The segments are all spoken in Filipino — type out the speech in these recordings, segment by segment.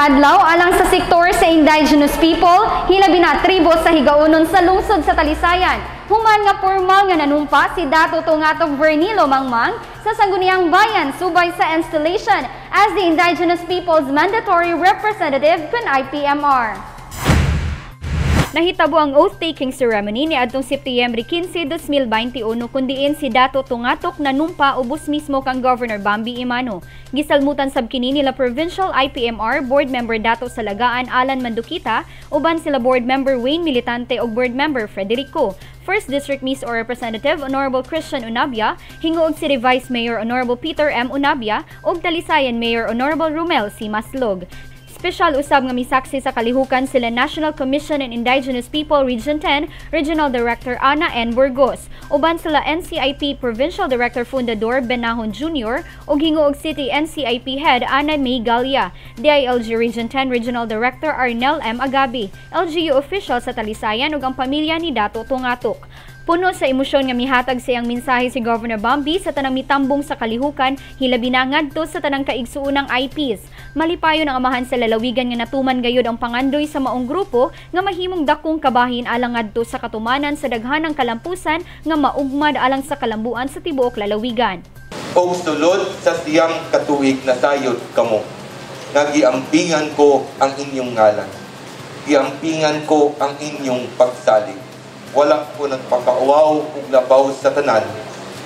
adlaw alang sa sektor sa indigenous people, hilabi na tribo sa higaunon sa lungsod sa Talisayan. Human nga pormal nga nanumpa si Dato Tungatok Vernilo Mangmang sa Sangguniang Bayan subay sa installation as the Indigenous People's Mandatory Representative kun IPMR. Nahitabo ang oath-taking ceremony ni adtong Setyembre 15, 2021 kundiin si Dato Tungatok nanumpa ubos mismo kang Governor Bambi Imano. Gisalmutan sab kini nila Provincial IPMR Board Member Dato Salagaan Alan Mandukita, uban sila Board Member Wayne Militante ug Board Member Federico. First District Miss or Representative Honorable Christian Unabia, hingoog si Vice Mayor Honorable Peter M. Unabia ug Talisayan Mayor Honorable Romel C. Maslog. Special usab nga misaksi sa kalihukan sila National Commission on Indigenous People Region 10 Regional Director Ana N. Burgos, uban sila NCIP Provincial Director Fundador Benahon Jr. ug hingoog City NCIP Head Ana May Galia, DILG Region 10 Regional Director Arnel M. Agabi, LGU official sa Talisayan ug ang pamilya ni Dato Tungatok. Puno sa emosyon nga mihatag siyang mensahe si Governor Bambi sa tanang mitambong sa kalihukan, hilabi na ngadto sa tanang kaigsuunang IPs. Malipayon ang amahan sa lalawigan nga natuman gayud ang pangandoy sa maong grupo nga mahimong dakong kabahin alang ngadto sa katumanan sa daghanang kalampusan nga maugmad alang sa kalambuan sa tibuok lalawigan. Og sulod sa siyang katuig na sayod kamo, nagiampingan ko ang inyong ngalan. Giampingan ko ang inyong pagsalig. Wala ko nagpakauaw ug labaw sa tanan,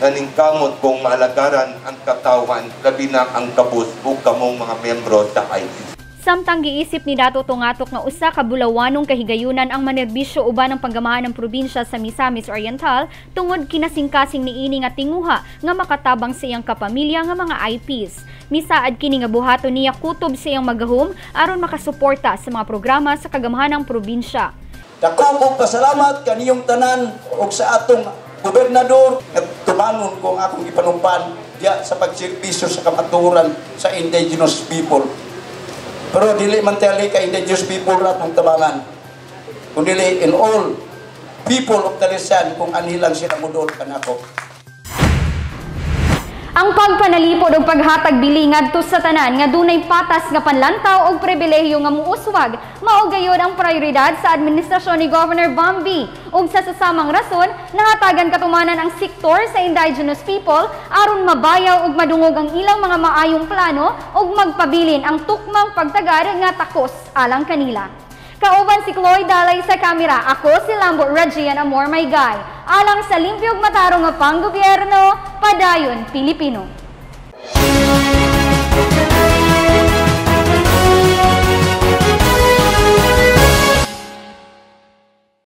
naningkamot kong maalagaran ang katawan, labi na ang kabus ug kamong mga membro sa IPs. Samtang giisip ni Dato Tungatok nga usa ka bulawanong kahigayunan ang manerbisyo uban ng panggamahan ng probinsya sa Misamis Oriental tungod kinasingkasing niini nga tinguha nga makatabang sa iyang kapamilya nga mga IPs. Misaad kini nga buhaton niya kutob sa iyang magahom aron makasuporta sa mga programa sa kagamahanang probinsya. Dako kong pasalamat kaniyong tanan ug sa atong gobernador at tumangon kong akong ipanumpan diya sa pagserbisyo sa kamaturan sa indigenous people. Pero dili man tali ka indigenous people ratong tabangan. Kundi in all people of Talisayan kung anilang sila mudol kanako. Ang pagpanalipod ug paghatag bili ngadto sa tanan nga dunay patas nga panlantaw ug pribilehiyo nga muuswag mao gayud ang prioridad sa administrasyon ni Governor Bambi ug sa sasamang rason nahatagan katumanan ang sektor sa indigenous people aron mabayaw ug madungog ang ilang mga maayong plano ug magpabilin ang tukmang pagtagad nga takos alang kanila. Kauban si Chloe Dalay sa kamera, ako si Lambo Regian Amor My Guy. Alang sa limpyog matarong nga panggobyerno, padayon Pilipino.